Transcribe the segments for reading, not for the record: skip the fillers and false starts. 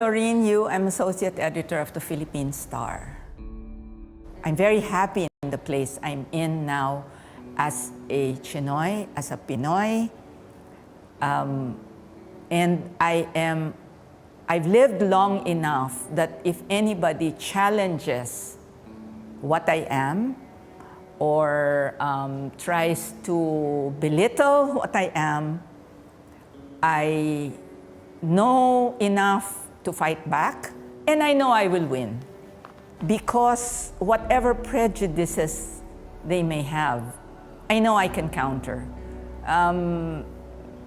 Doreen Yu, I'm Associate Editor of the Philippine Star. I'm very happy in the place I'm in now as a CHiNOY, as a Pinoy. And I've lived long enough that if anybody challenges what I am or tries to belittle what I am, I know enough to fight back, and I know I will win. Because whatever prejudices they may have, I know I can counter.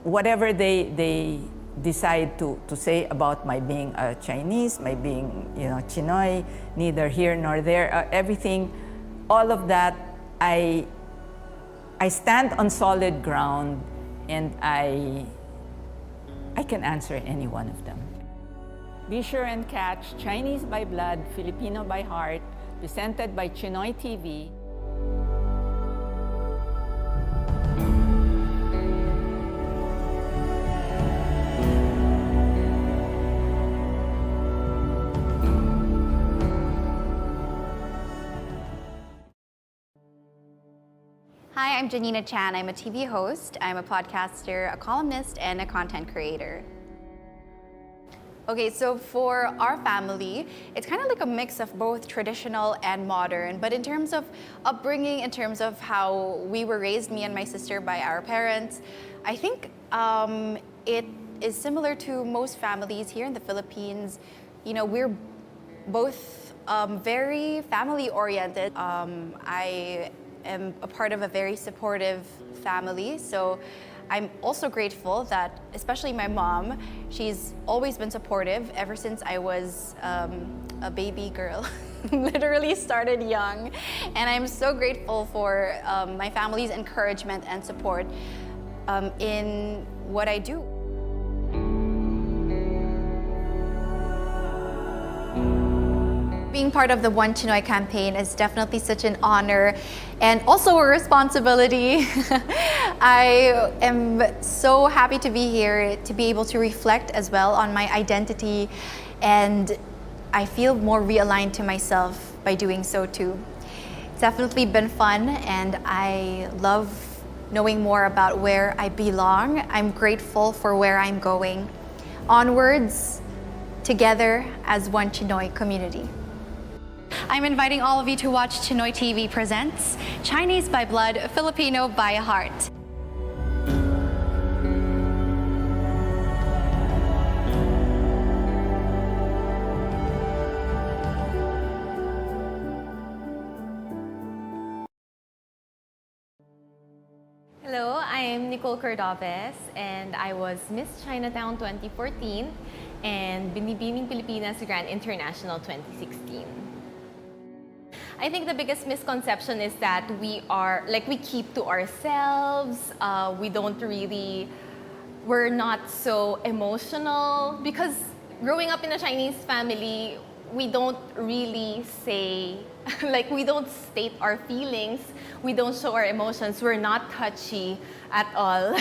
Whatever they decide to say about my being a Chinese, my being CHiNOY, neither here nor there, everything, all of that, I stand on solid ground, and I can answer any one of them. Be sure and catch Chinese by Blood, Filipino by Heart, presented by CHiNOY TV. Hi, I'm Janina Chan. I'm a TV host, I'm a podcaster, a columnist, and a content creator. Okay, so for our family, it's kind of like a mix of both traditional and modern, but in terms of upbringing, in terms of how we were raised, me and my sister, by our parents, I think it is similar to most families here in the Philippines. You know, we're both very family-oriented. I am a part of a very supportive family, so I'm also grateful that, especially my mom, she's always been supportive ever since I was a baby girl. Literally started young. And I'm so grateful for my family's encouragement and support in what I do. Being part of the One CHiNOY campaign is definitely such an honor and also a responsibility. I am so happy to be here, to be able to reflect as well on my identity, and I feel more realigned to myself by doing so too. It's definitely been fun, and I love knowing more about where I belong. I'm grateful for where I'm going. Onwards, together as One CHiNOY community. I'm inviting all of you to watch CHiNOY TV presents Chinese by Blood, Filipino by Heart. Hello, I'm Nicole Cordoves, and I was Miss Chinatown 2014 and Binibining Pilipinas Grand International 2016. I think the biggest misconception is that we keep to ourselves, we're not so emotional, because growing up in a Chinese family, we don't really say, we don't state our feelings, we don't show our emotions, we're not touchy at all.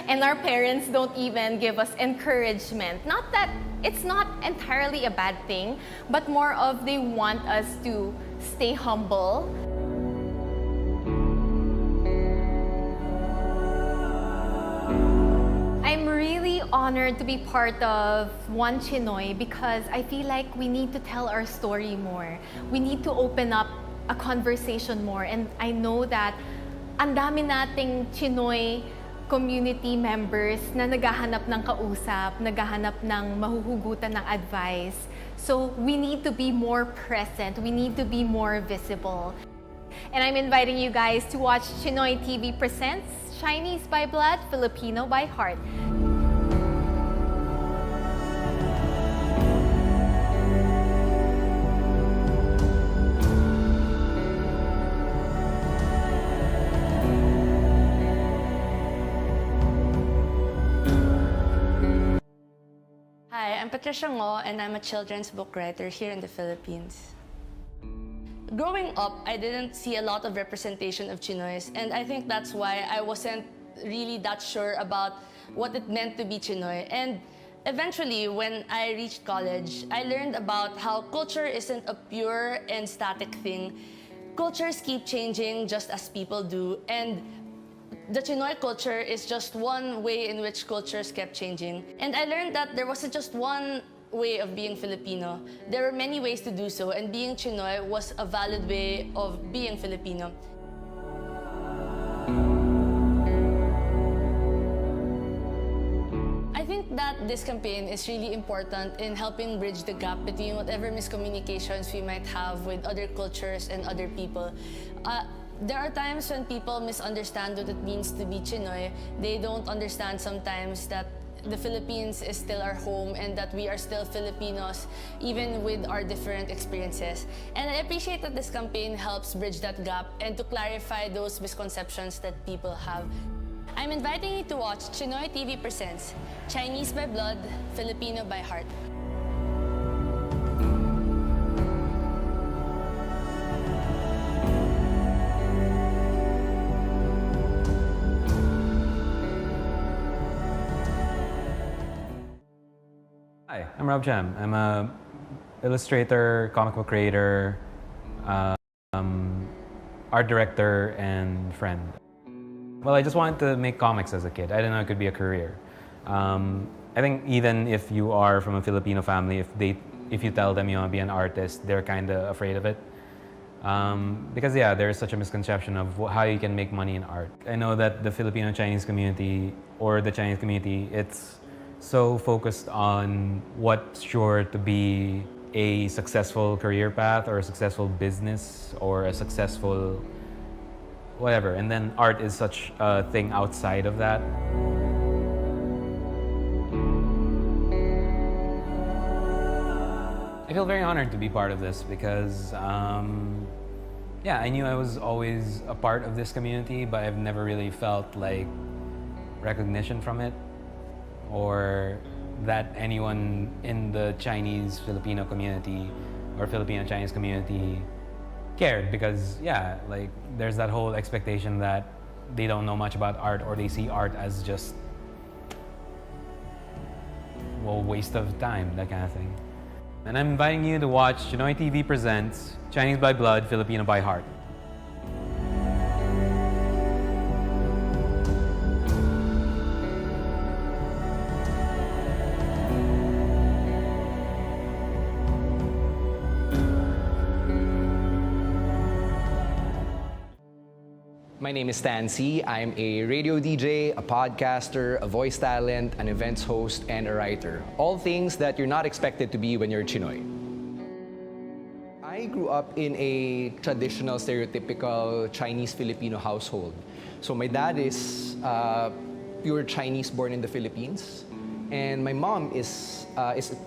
And our parents don't even give us encouragement. Not that it's not entirely a bad thing, but more of they want us to stay humble. I'm really honored to be part of One CHiNOY because I feel like we need to tell our story more. We need to open up a conversation more, and I know that ang dami nating CHiNOY community members na naghahanap ng kausap, naghahanap ng mahuhugutan ng advice. So we need to be more present, we need to be more visible. And I'm inviting you guys to watch CHiNOY TV presents Chinese by Blood, Filipino by Heart. Hi, I'm Patricia Ngo, and I'm a children's book writer here in the Philippines. Growing up, I didn't see a lot of representation of CHiNOYs, and I think that's why I wasn't really that sure about what it meant to be CHiNOY. And Eventually, when I reached college, I learned about how culture isn't a pure and static thing. Cultures keep changing just as people do, and the CHiNOY culture is just one way in which cultures kept changing. And I learned that there wasn't just one way of being Filipino. There were many ways to do so, and being CHiNOY was a valid way of being Filipino. I think that this campaign is really important in helping bridge the gap between whatever miscommunications we might have with other cultures and other people. There are times when people misunderstand what it means to be CHiNOY. They don't understand sometimes that the Philippines is still our home and that we are still Filipinos, even with our different experiences. And I appreciate that this campaign helps bridge that gap and to clarify those misconceptions that people have. I'm inviting you to watch CHiNOY TV presents Chinese by Blood, Filipino by Heart. Hi, I'm Rob Jam. I'm a illustrator, comic book creator, art director, and friend. Well, I just wanted to make comics as a kid. I didn't know it could be a career. I think even if you are from a Filipino family, if you tell them you want to be an artist, they're kind of afraid of it. Because yeah, there is such a misconception of how you can make money in art. I know that the Filipino Chinese community or the Chinese community, it's so focused on what's sure to be a successful career path or a successful business or a successful whatever. And then art is such a thing outside of that. I feel very honored to be part of this because, yeah, I knew I was always a part of this community, but I've never really felt like recognition from it or that anyone in the Chinese-Filipino community or Filipino-Chinese community cared because, yeah, like there's that whole expectation that they don't know much about art or they see art as just, well, waste of time, that kind of thing. And I'm inviting you to watch CHiNOY TV presents Chinese by Blood, Filipino by Heart. My name is Stan C. I'm a radio DJ, a podcaster, a voice talent, an events host, and a writer. All things that you're not expected to be when you're CHiNOY. I grew up in a traditional, stereotypical Chinese-Filipino household. So my dad is pure Chinese born in the Philippines. And my mom is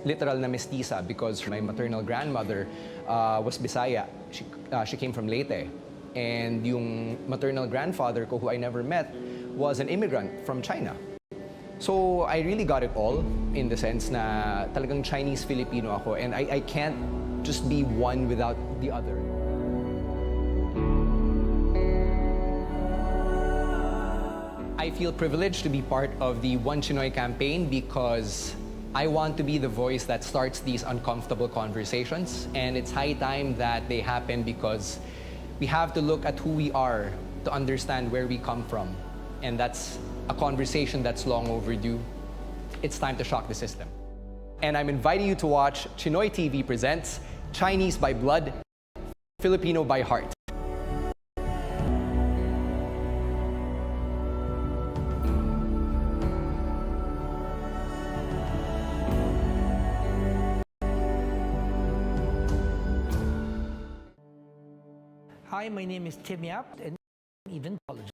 literal na mestiza because my maternal grandmother was Bisaya. She came from Leyte. And yung maternal grandfather ko, who I never met, was an immigrant from China. So I really got it all in the sense na talagang Chinese-Filipino ako and I can't just be one without the other. I feel privileged to be part of the One CHiNOY campaign because I want to be the voice that starts these uncomfortable conversations, and it's high time that they happen because we have to look at who we are to understand where we come from. And that's a conversation that's long overdue. It's time to shock the system. And I'm inviting you to watch CHiNOY TV presents Chinese by Blood, Filipino by Heart. Hi, my name is Tim Yap, and I'm an evencologist.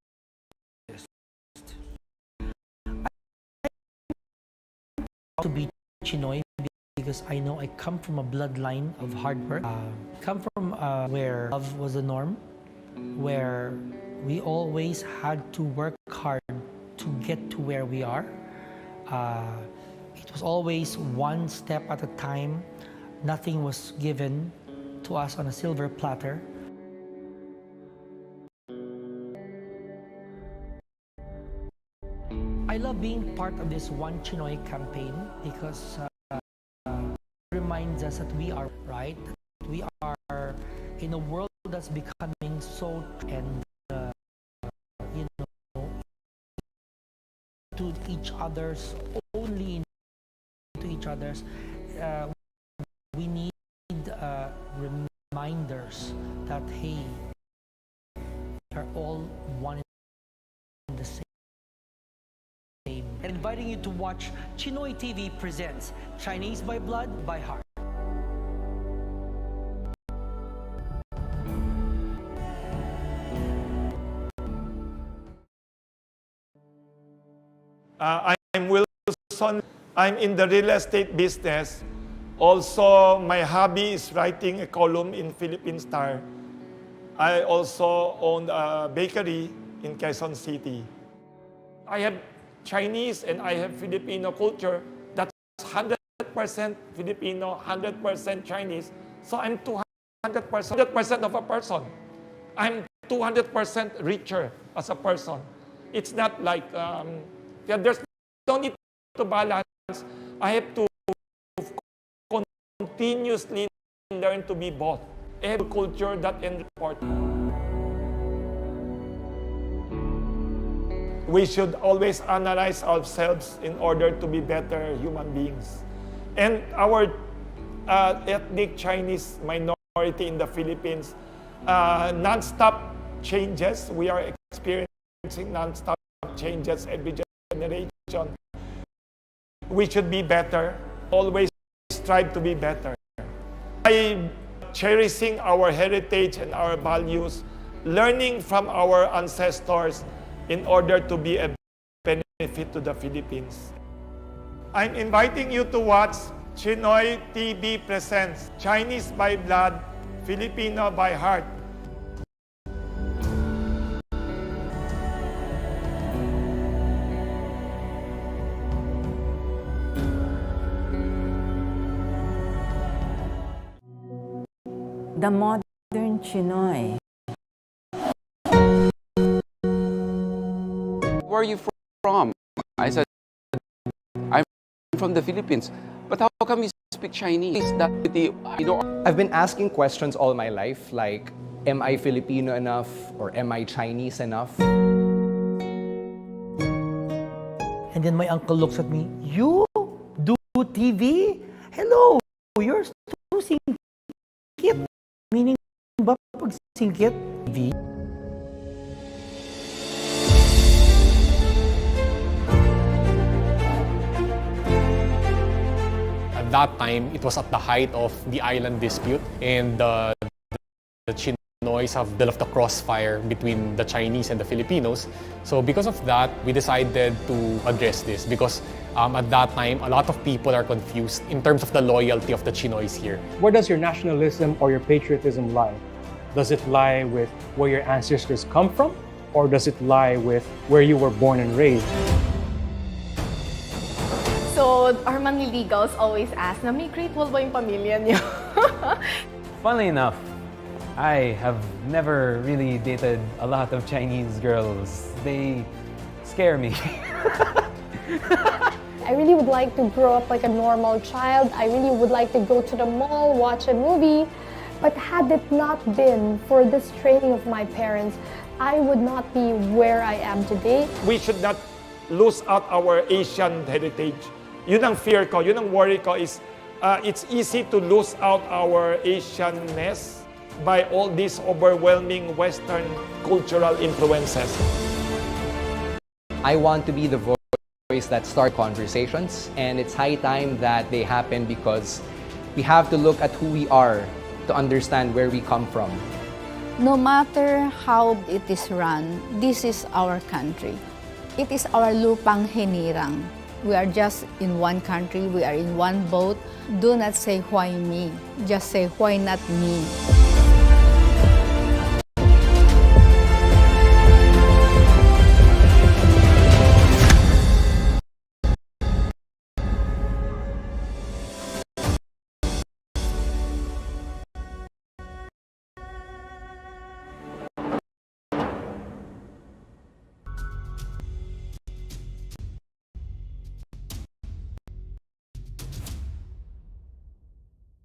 To be CHiNOY because I know I come from a bloodline of hard work. Come from where love was the norm, where we always had to work hard to get to where we are. It was always one step at a time. Nothing was given to us on a silver platter. I love being part part of this One Chinoy campaign because reminds us that we are right. We are in a world that's becoming so and you know, to each other's only to each other's. We need reminders that hey, we are all one and the same. And inviting you to watch CHiNOY TV presents Chinese by Blood, by Heart. I'm Wilson. I'm in the real estate business. Also, my hobby is writing a column in Philippine Star. I also own a bakery in Quezon City. I have Chinese and I have Filipino culture. That's 100% Filipino, 100% Chinese. So I'm 200% of a person. I'm 200% richer as a person. It's not like, there's no need to balance. I have to continuously learn to be both. Every culture that and important. We should always analyze ourselves in order to be better human beings. And our ethnic Chinese minority in the Philippines, non-stop changes. We are experiencing non-stop changes every generation. We should be better, always strive to be better. By cherishing our heritage and our values, learning from our ancestors in order to be a benefit to the Philippines. I'm inviting you to watch CHiNOY TV presents Chinese by Blood, Filipino by Heart. The modern CHiNOY. Where are you from? I said, I'm from the Philippines. But how come you speak Chinese? I've been asking questions all my life, like, am I Filipino enough or am I Chinese enough? And then my uncle looks at me, you do TV? Hello, you're too singkit. Meaning ba pag singkit? TV? At that time, it was at the height of the island dispute, and the CHiNOYs have developed a crossfire between the Chinese and the Filipinos. So because of that, we decided to address this because at that time, a lot of people are confused in terms of the loyalty of the CHiNOYs here. Where does your nationalism or your patriotism lie? Does it lie with where your ancestors come from, or does it lie with where you were born and raised? So, our manliligals always ask na may Great Wall ba yung pamilya niyo? Funnily enough, I have never really dated a lot of Chinese girls. They scare me. I really would like to grow up like a normal child. I really would like to go to the mall, watch a movie. But had it not been for this training of my parents, I would not be where I am today. We should not lose out our Asian heritage. Yun ang fear ko, yun ang worry ko is it's easy to lose out our Asianness by all these overwhelming Western cultural influences. I want to be the voice that start conversations, and it's high time that they happen because we have to look at who we are to understand where we come from. No matter how it is run, this is our country. It is our lupang hinirang. We are just in one country, we are in one boat. Do not say why me, just say why not me.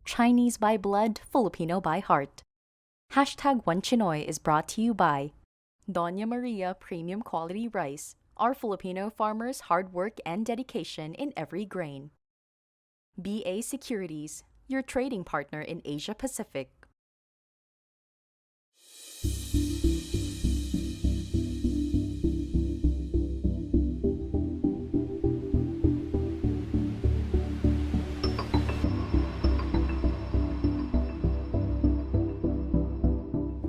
Chinese by blood, Filipino by heart. Hashtag One CHiNOY is brought to you by Doña Maria Premium Quality Rice, our Filipino farmers' hard work and dedication in every grain. BA Securities, your trading partner in Asia Pacific.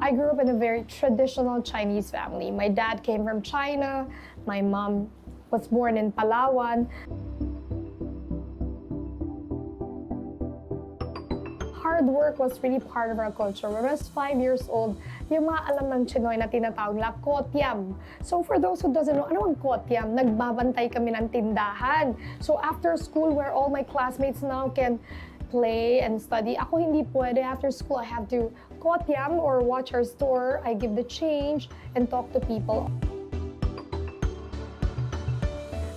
I grew up in a very traditional Chinese family. My dad came from China. My mom was born in Palawan. Hard work was really part of our culture. When I was 5 years old, yung mga alam ng Chinoy na tinatawag na kotyam. So for those who doesn't know, ano ang kotyam? Nagbabantay kami ng tindahan. So after school, where all my classmates now can play and study, ako hindi pwede. After school, I have to kotyam or watch our store. I give the change and talk to people.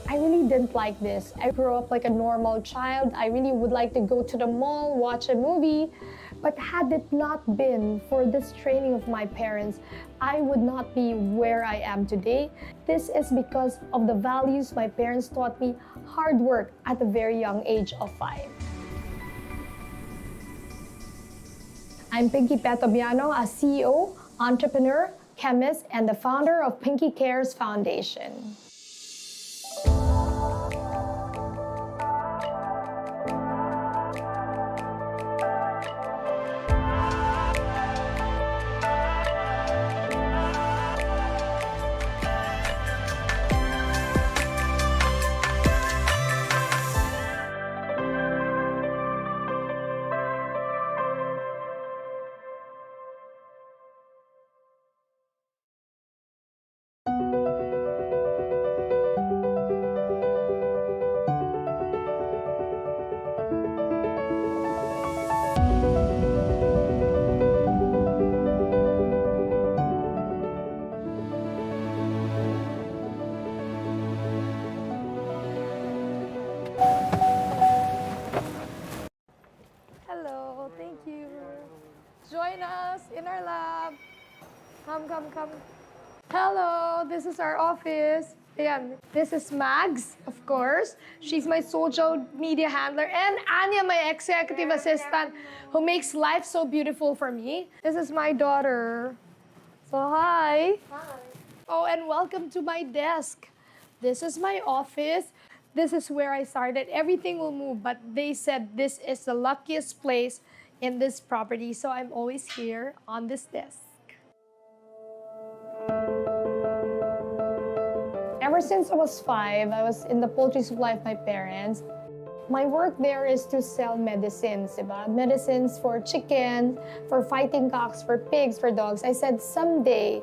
I really didn't like this. I grew up like a normal child. I really would like to go to the mall, watch a movie. But had it not been for this training of my parents, I would not be where I am today. This is because of the values my parents taught me, hard work at a very young age of 5. I'm Pinky Tobiano, a CEO, entrepreneur, chemist, and the founder of Pinky Cares Foundation. Hello, thank you. Join us in our lab. Come. Hello, this is our office. Ayan, this is Mags, of course. She's my social media handler. And Anya, my executive assistant, who makes life so beautiful for me. This is my daughter. So hi. Hi. Oh, and welcome to my desk. This is my office. This is where I started. Everything will move, but they said this is the luckiest place in this property, so I'm always here on this desk. Ever since I was 5, I was in the poultry supply of my parents. My work there is to sell medicines, diba? Medicines for chicken, for fighting cocks, for pigs, for dogs. I said, someday,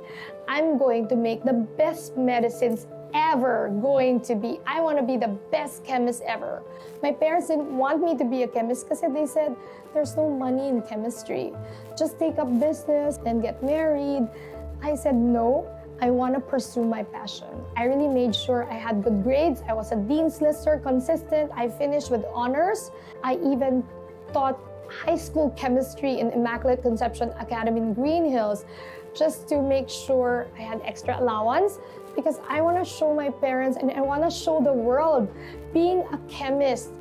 I'm going to make the best medicines ever going to be. I want to be the best chemist ever. My parents didn't want me to be a chemist because they said, there's no money in chemistry. Just take up business and get married. I said, no, I want to pursue my passion. I really made sure I had good grades. I was a dean's lister, consistent. I finished with honors. I even taught high school chemistry in Immaculate Conception Academy in Green Hills just to make sure I had extra allowance because I want to show my parents and I want to show the world being a chemist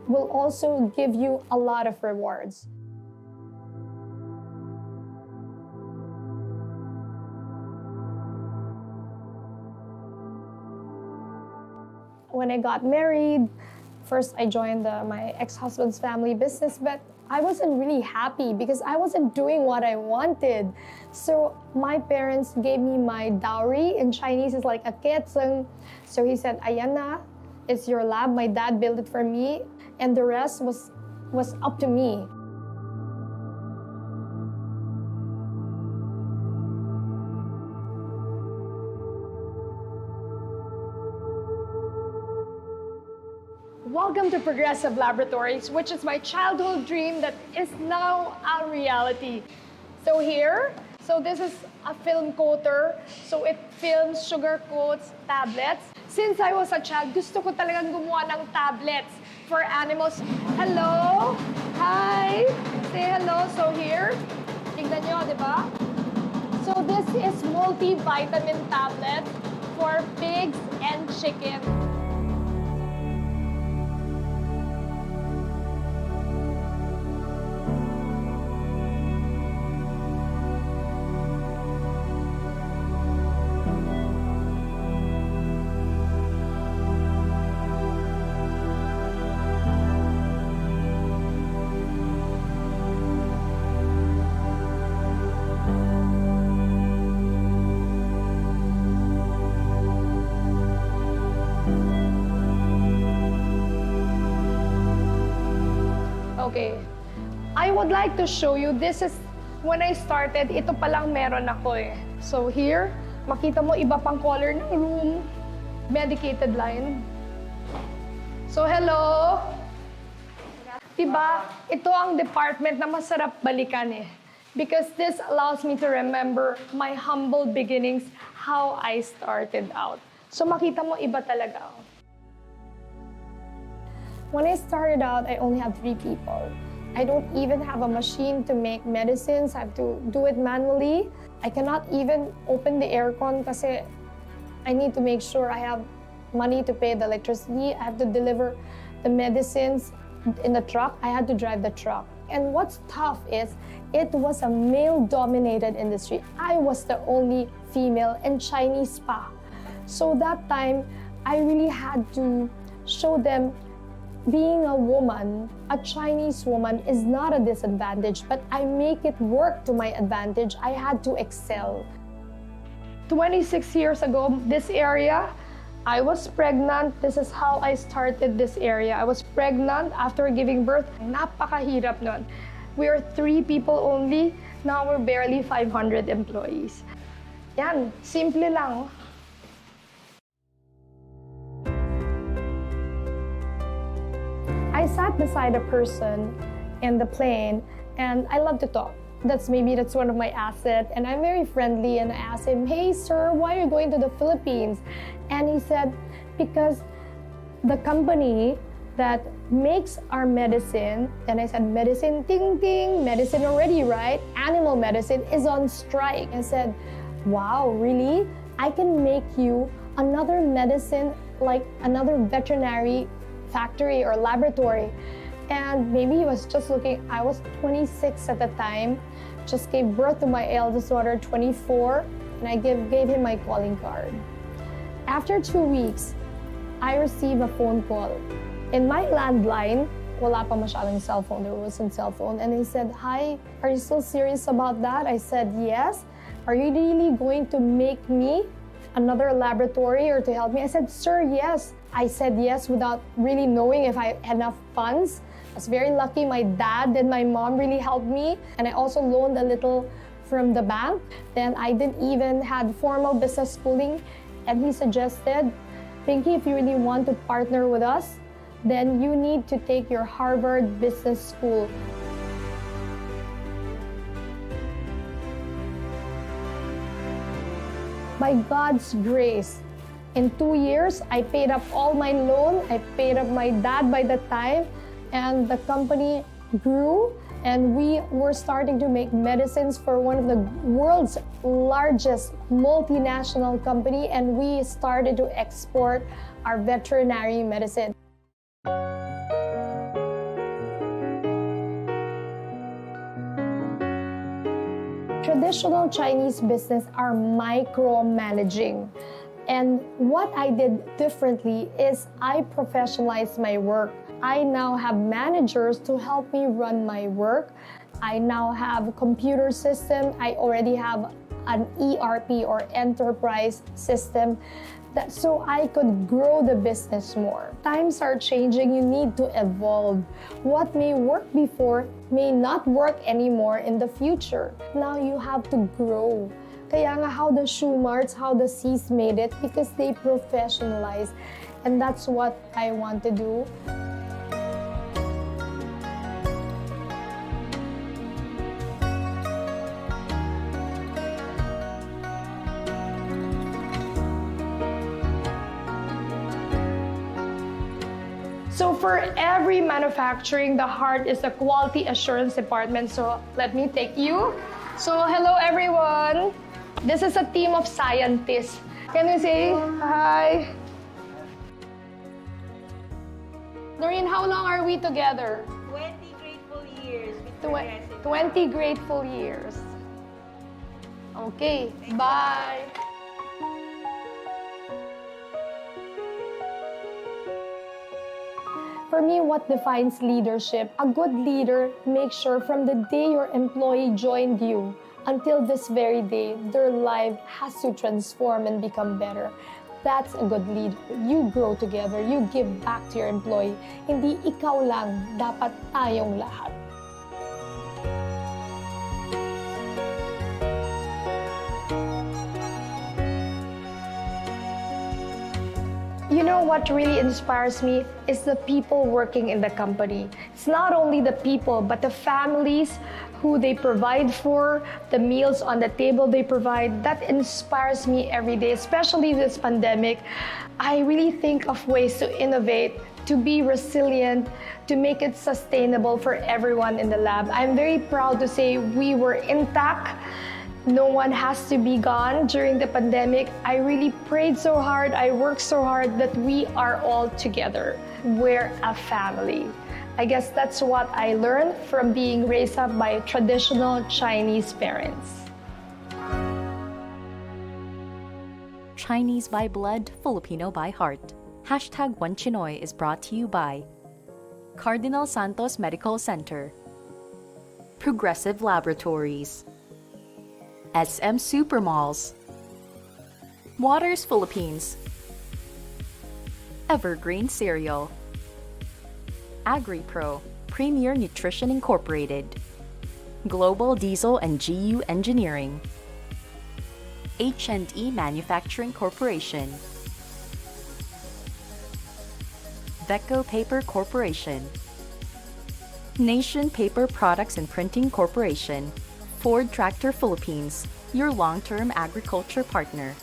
will also give you a lot of rewards. When I got married, first I joined my ex-husband's family business, but I wasn't really happy because I wasn't doing what I wanted. So my parents gave me my dowry. In Chinese, it's like a ketseng. So he said, ayan na, it's your lab. My dad built it for me, and the rest was up to me. Welcome to Progressive Laboratories, which is my childhood dream that is now a reality. So this is a film coater. So it films, sugar coats, tablets. Since I was a child, gusto ko talagang gumawa ng tablets. for animals. Hello? Hi? Say hello. So here, tignan nyo, di ba? So this is multivitamin tablet for pigs and chicken. Okay, I would like to show you, this is, when I started, ito palang meron ako eh. So here, makita mo iba pang color ng room, medicated line. So hello? Diba, ito ang department na masarap balikan eh. Because this allows me to remember my humble beginnings, how I started out. So makita mo iba talaga. When I started out, I only had 3 people. I don't even have a machine to make medicines. I have to do it manually. I cannot even open the aircon kasi I need to make sure I have money to pay the electricity. I have to deliver the medicines in the truck. I had to drive the truck. And what's tough is it was a male-dominated industry. I was the only female and Chinese pa. So that time, I really had to show them being a woman, a Chinese woman, is not a disadvantage, but I make it work to my advantage. I had to excel. 26 years ago, this area, I was pregnant. This is how I started this area. I was pregnant after giving birth. Napakahirap nun. We are 3 people only. Now we're barely 500 employees. Yan, simple lang. I sat beside a person in the plane, and I love to talk. That's one of my assets, and I'm very friendly, and I asked him, "Hey sir, why are you going to the Philippines?" And he said, "Because the company that makes our medicine," and I said, "Medicine, ting ting, medicine already, right? Animal medicine is on strike." I said, "Wow, really? I can make you another medicine, like another veterinary factory or laboratory." And maybe he was just looking, I was 26 at the time, just gave birth to my eldest daughter, 24, and I gave him my calling card. After 2 weeks, I received a phone call. In my landline, wala pa masyadong cell phone, there wasn't cell phone, and he said, "Hi, are you still serious about that?" I said, "Yes." "Are you really going to make me another laboratory or to help me?" I said, "Sir, yes." I said yes without really knowing if I had enough funds. I was very lucky my dad and my mom really helped me, and I also loaned a little from the bank. Then I didn't even had formal business schooling, and he suggested, "Pinky, if you really want to partner with us, then you need to take your Harvard Business School." By God's grace, in 2 years, I paid up all my loan. I paid up my dad by the time, and the company grew, and we were starting to make medicines for one of the world's largest multinational company, and we started to export our veterinary medicine. Traditional Chinese business are micromanaging. And what I did differently is I professionalized my work. I now have managers to help me run my work. I now have a computer system. I already have an ERP or enterprise system so I could grow the business more. Times are changing. You need to evolve. What may work before may not work anymore in the future. Now you have to grow. Kaya nga how the shoe marts, how the C's made it, because they professionalize. And that's what I want to do. So for every manufacturing, the heart is the quality assurance department. So let me take you. So hello everyone. This is a team of scientists. Can you say hi? Noreen, how long are we together? 20 grateful years. 20 grateful years. Okay, bye. For me, what defines leadership? A good leader makes sure from the day your employee joined you until this very day, their life has to transform and become better. That's a good leader. You grow together. You give back to your employee. Hindi ikaw lang, dapat tayong lahat. You know what really inspires me is the people working in the company. It's not only the people, but the families who they provide for, the meals on the table they provide. That inspires me every day, especially this pandemic. I really think of ways to innovate, to be resilient, to make it sustainable for everyone in the lab. I'm very proud to say we were intact. No one has to be gone during the pandemic. I really prayed so hard, I worked so hard that we are all together. We're a family. I guess that's what I learned from being raised up by traditional Chinese parents. Chinese by blood, Filipino by heart. Hashtag One CHiNOY is brought to you by Cardinal Santos Medical Center, Progressive Laboratories, SM Supermalls, Waters Philippines, Evergreen Cereal, AgriPro, Premier Nutrition Incorporated, Global Diesel and GU Engineering, H&E Manufacturing Corporation, Vecco Paper Corporation, Nation Paper Products and Printing Corporation, Ford Tractor Philippines, your long-term agriculture partner,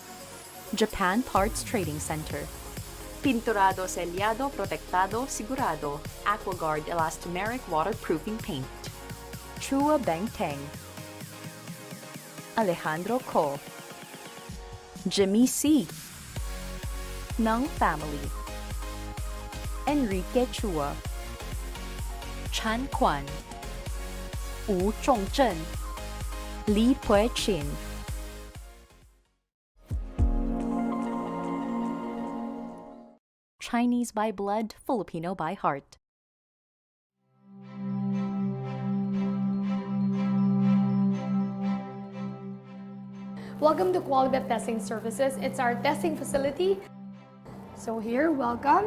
Japan Parts Trading Center, Pinturado Sellado Protectado Sigurado, AquaGuard Elastomeric Waterproofing Paint, Chua Bengteng, Alejandro Co, Jimmy C, Nung Family, Enrique Chua, Chan Kwan, Wu Chongzhen, Li Pui Chin. Chinese by blood, Filipino by heart. Welcome to Quality Testing Services. It's our testing facility. So here, welcome.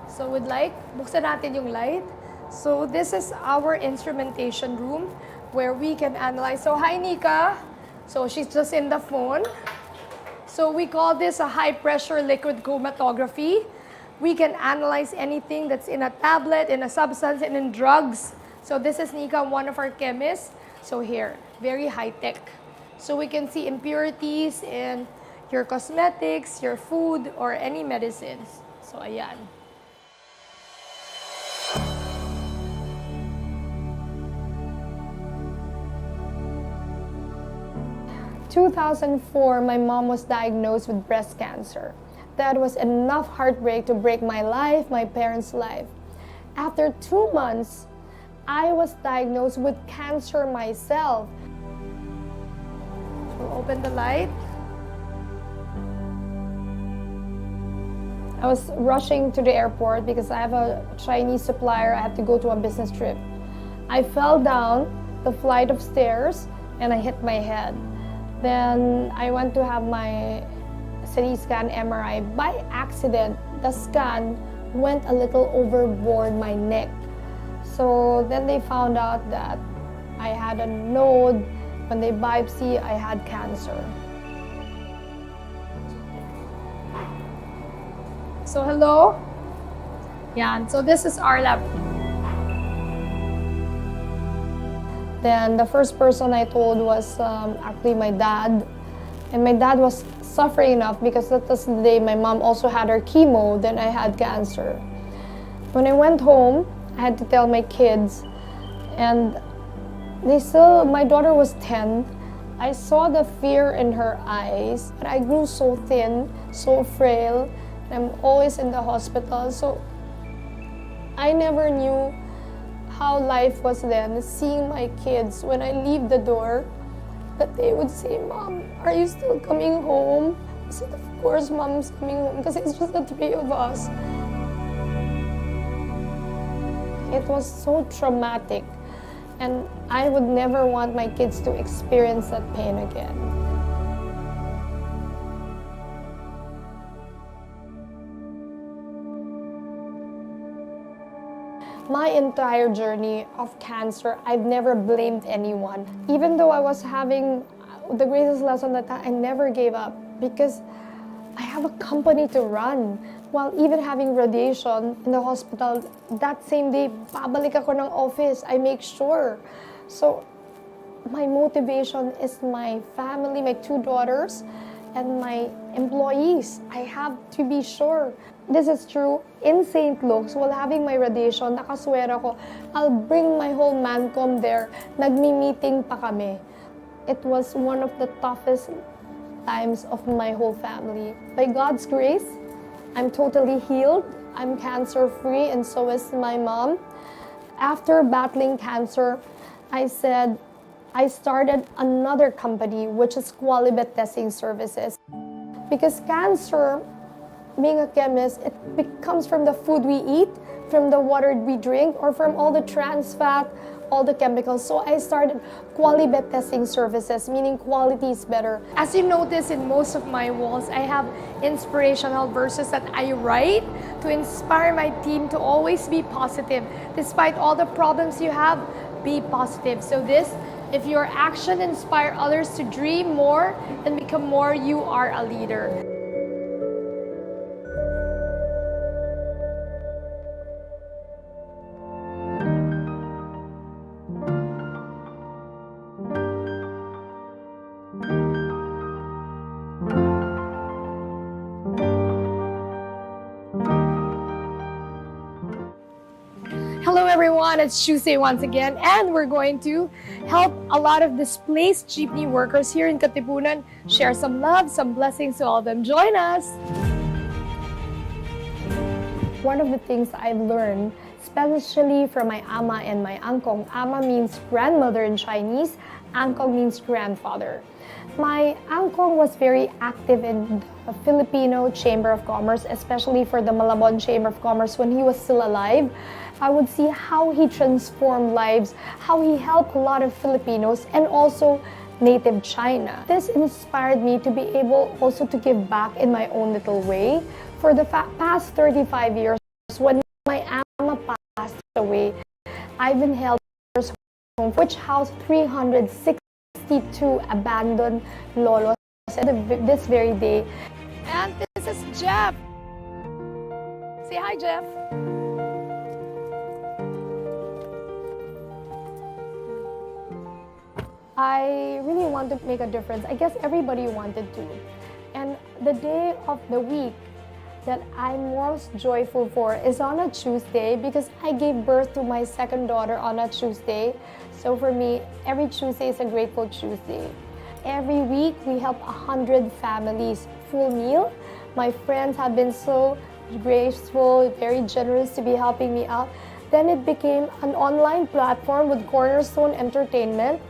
So we'd like, buksan natin yung light. So this is our instrumentation room where we can analyze. So hi, Nika. So she's just in the phone. So we call this a high pressure liquid chromatography. We can analyze anything that's in a tablet, in a substance, and in drugs. So this is Nika, one of our chemists. So here, very high tech. So we can see impurities in your cosmetics, your food, or any medicines. So ayan. In 2004, my mom was diagnosed with breast cancer. That was enough heartbreak to break my life, my parents' life. After 2 months, I was diagnosed with cancer myself. We'll open the light. I was rushing to the airport because I have a Chinese supplier. I have to go to a business trip. I fell down the flight of stairs and I hit my head. Then I went to have my CT scan MRI. By accident, the scan went a little overboard my neck. So then they found out that I had a node. When they biopsy, I had cancer. So hello. Yeah, so this is our lab. Then the first person I told was actually my dad. And my dad was suffering enough because that was the day my mom also had her chemo, then I had cancer. When I went home, I had to tell my kids, and my daughter was 10. I saw the fear in her eyes, but I grew so thin, so frail, and I'm always in the hospital. So I never knew how life was then, seeing my kids when I leave the door, that they would say, "Mom, are you still coming home?" I said, "Of course, Mom's coming home," because it's just the three of us. It was so traumatic, and I would never want my kids to experience that pain again. My entire journey of cancer, I've never blamed anyone. Even though I was having the greatest lesson that I never gave up, because I have a company to run. While even having radiation in the hospital, that same day, babalik ako ng office. I make sure. So my motivation is my family, my 2 daughters, and my employees. I have to be sure. This is true. In St. Luke's, while having my radiation, nakaswera ko, I'll bring my whole mancom there. Nagmi-meeting pa kami. It was one of the toughest times of my whole family. By God's grace, I'm totally healed. I'm cancer-free, and so is my mom. After battling cancer, I started another company, which is Qualibet Testing Services. Because cancer, being a chemist, it comes from the food we eat, from the water we drink, or from all the trans fat, all the chemicals. So I started Qualibet Testing Services, meaning quality is better. As you notice in most of my walls, I have inspirational verses that I write to inspire my team to always be positive. Despite all the problems you have, be positive. So if your action inspire others to dream more and become more, you are a leader. Hello everyone, it's Tuesday once again, and we're going to help a lot of displaced jeepney workers here in Katipunan share some love, some blessings to all of them. Join us! One of the things I've learned, especially from my ama and my angkong. Ama means grandmother in Chinese, angkong means grandfather. My angkong was very active in the Filipino Chamber of Commerce, especially for the Malabon Chamber of Commerce when he was still alive. I would see how he transformed lives, how he helped a lot of Filipinos and also native China. This inspired me to be able also to give back in my own little way. For the past 35 years, when my ama passed away, I've been helping home, which housed 362 abandoned lolos this very day. And this is Jeff. Say hi, Jeff. I really want to make a difference. I guess everybody wanted to. And the day of the week that I'm most joyful for is on a Tuesday, because I gave birth to my second daughter on a Tuesday. So for me, every Tuesday is a grateful Tuesday. Every week, we help 100 families, full meal. My friends have been so graceful, very generous to be helping me out. Then it became an online platform with Cornerstone Entertainment.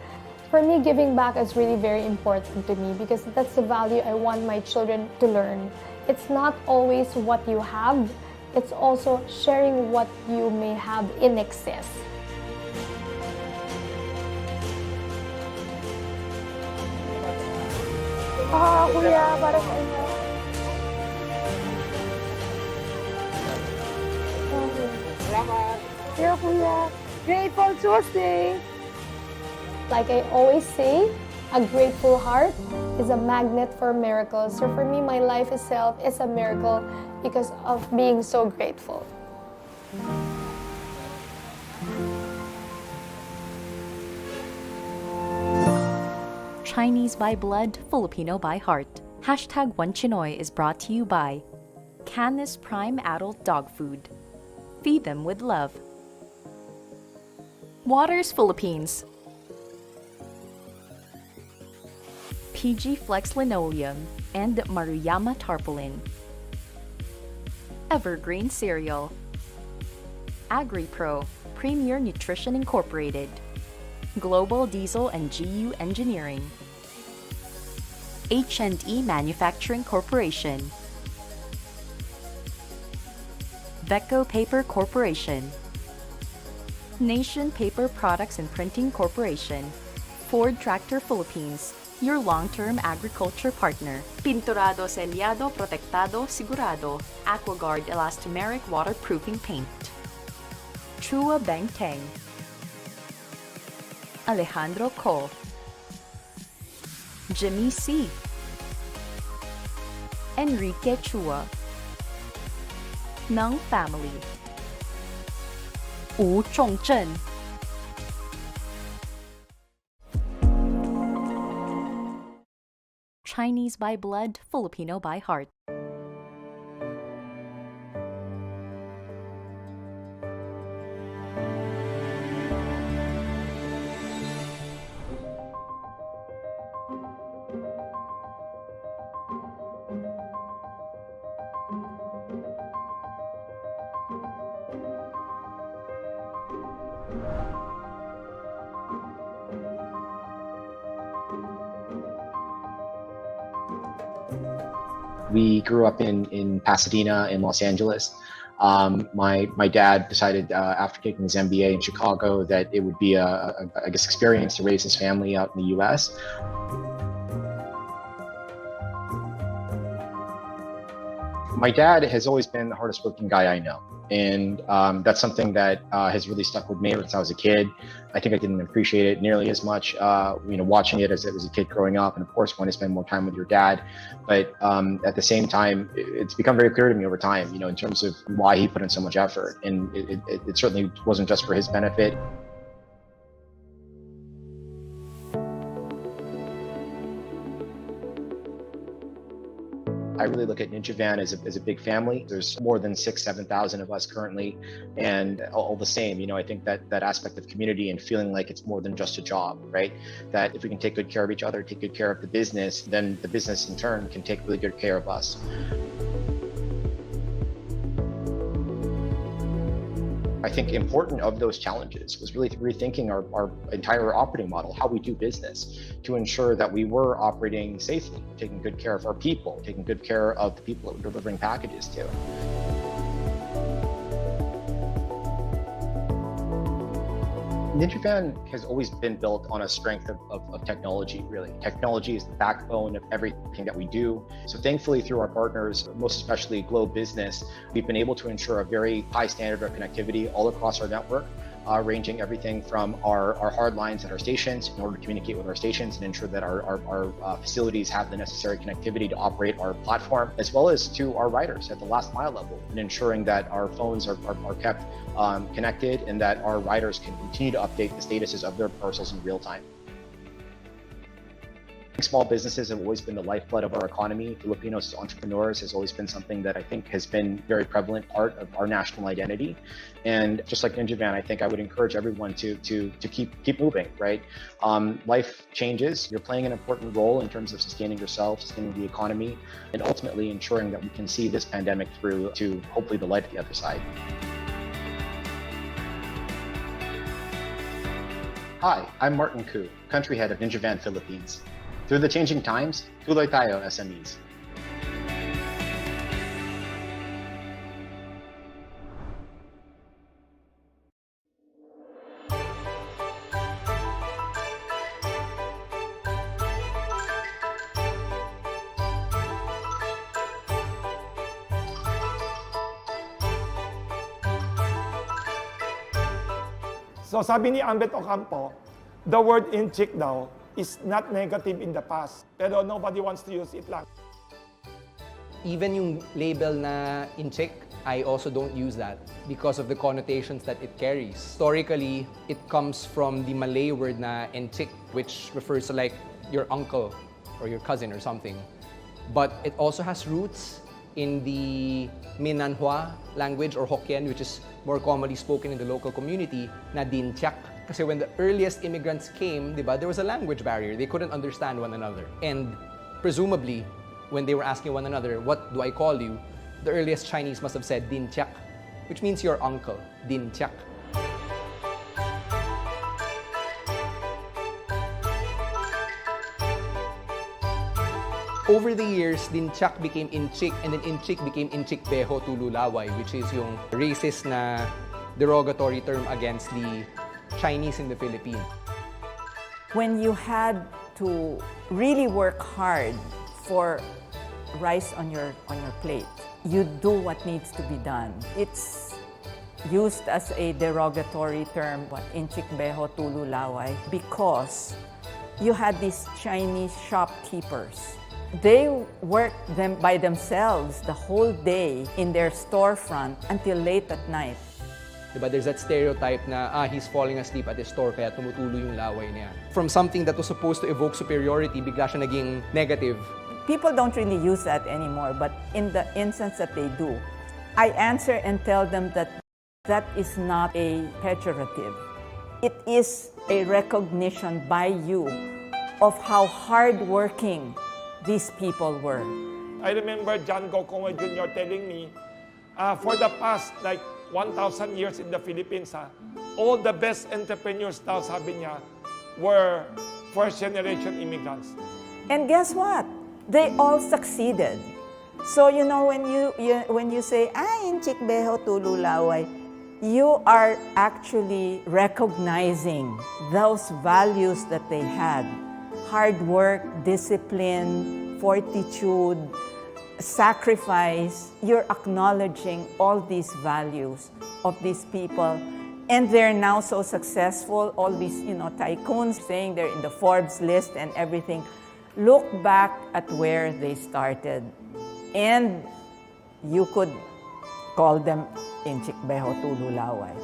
For me, giving back is really very important to me, because that's the value I want my children to learn. It's not always what you have, it's also sharing what you may have in excess. Kuya, para sa inyo. Here, Kuya. Grateful Tuesday. Like I always say, a grateful heart is a magnet for miracles. So for me, my life itself is a miracle because of being so grateful. Chinese by blood, Filipino by heart. #OneChiNOY is brought to you by Canis Prime Adult Dog Food, Feed them with love. Waters Philippines. PG Flex Linoleum and Maruyama Tarpaulin. Evergreen Cereal. AgriPro, Premier Nutrition Incorporated. Global Diesel and GU Engineering. H&E Manufacturing Corporation. Vecco Paper Corporation. Nation Paper Products and Printing Corporation. Ford Tractor Philippines, your long-term agriculture partner. Pinturado Sellado Protectado Sigurado, AquaGuard Elastomeric Waterproofing Paint. Chua Bangteng. Alejandro Co. Jimmy C. Enrique Chua. Nung Family. Wu Chongzhen. Chinese by blood, Filipino by heart. We grew up in Pasadena in Los Angeles. My dad decided after taking his MBA in Chicago that it would be a experience to raise his family out in the US. My dad has always been the hardest working guy I know. And that's something that has really stuck with me ever since I was a kid. I think I didn't appreciate it nearly as much, watching it as a kid growing up. And of course, want to spend more time with your dad. But at the same time, it's become very clear to me over time, in terms of why he put in so much effort. And it certainly wasn't just for his benefit. I really look at Ninja Van as a big family. There's more than 7,000 of us currently, and all the same, I think that aspect of community and feeling like it's more than just a job, right? That if we can take good care of each other, take good care of the business, then the business in turn can take really good care of us. I think important of those challenges was really rethinking our entire operating model, how we do business, to ensure that we were operating safely, taking good care of our people, taking good care of the people that we're delivering packages to. Ninja Van has always been built on a strength of technology, really. Technology is the backbone of everything that we do. So thankfully, through our partners, most especially Globe Business, we've been able to ensure a very high standard of connectivity all across our network, ranging everything from our hard lines at our stations in order to communicate with our stations and ensure that our facilities have the necessary connectivity to operate our platform, as well as to our riders at the last mile level, and ensuring that our phones are kept connected and that our riders can continue to update the statuses of their parcels in real time. Small businesses have always been the lifeblood of our economy. Filipinos as entrepreneurs has always been something that I think has been a very prevalent part of our national identity. And just like Ninja Van, I think I would encourage everyone to keep moving, right? Life changes. You're playing an important role in terms of sustaining yourself, sustaining the economy, and ultimately ensuring that we can see this pandemic through to hopefully the light at the other side. Hi, I'm Martin Koo, country head of Ninja Van Philippines. Through the changing times, tuloy tayo SMEs. So sabi ni Ambet Ocampo, the word inchik daw is not negative in the past, pero nobody wants to use it lang. Even yung label na inchik, I also don't use that because of the connotations that it carries. Historically, it comes from the Malay word na inchik, which refers to like your uncle or your cousin or something. But it also has roots in the Minanhua language or Hokkien, which is more commonly spoken in the local community, na dintiak. Kasi when the earliest immigrants came, diba, there was a language barrier. They couldn't understand one another. And presumably, when they were asking one another, what do I call you? The earliest Chinese must have said dintiak, which means your uncle, dintiak. Over the years, dintiak became inchik, and then inchik became inchik beho tululaway, which is yung racist na derogatory term against the Chinese in the Philippines. When you had to really work hard for rice on your plate, you do what needs to be done. It's used as a derogatory term, inchik beho tululaway, because you had these Chinese shopkeepers. They worked them by themselves the whole day in their storefront until late at night. Diba, there's that stereotype na, he's falling asleep at his store kaya tumutulo yung laway niya. From something that was supposed to evoke superiority, bigla siya naging negative. People don't really use that anymore, but in the instance that they do, I answer and tell them that that is not a pejorative. It is a recognition by you of how hardworking these people were. I remember John Gokongo Jr. telling me, for the past 1,000 years in the Philippines, all the best entrepreneurs daw, sabi niya, were first-generation immigrants. And guess what? They all succeeded. So, you know, when you say, inchik beho tululaway, you are actually recognizing those values that they had. Hard work, discipline, fortitude, sacrifice. You're acknowledging all these values of these people. And they're now so successful, all these, tycoons saying they're in the Forbes list and everything. Look back at where they started. And you could call them inchik beho tululaway.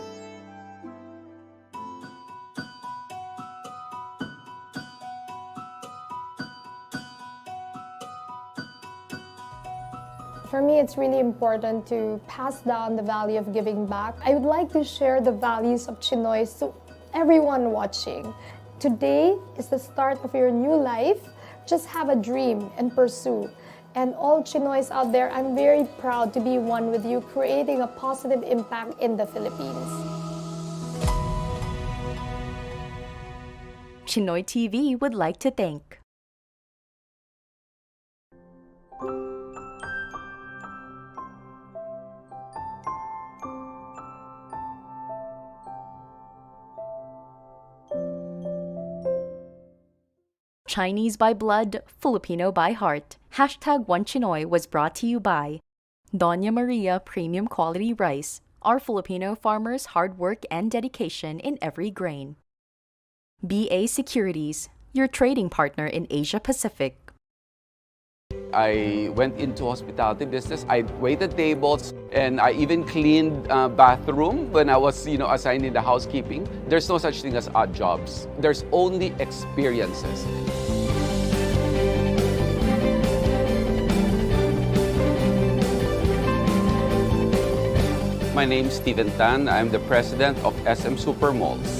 For me, it's really important to pass down the value of giving back. I would like to share the values of CHiNOY to everyone watching. Today is the start of your new life. Just have a dream and pursue. And all CHiNOYs out there, I'm very proud to be one with you, creating a positive impact in the Philippines. CHiNOY TV would like to thank Chinese by blood, Filipino by heart. #OneChinoy was brought to you by Doña Maria Premium Quality Rice, our Filipino farmers' hard work and dedication in every grain. BA Securities, your trading partner in Asia Pacific. I went into hospitality business. I waited tables and I even cleaned bathroom when I was, assigned in the housekeeping. There's no such thing as odd jobs. There's only experiences. My name is Steven Tan. I'm the president of SM Supermalls.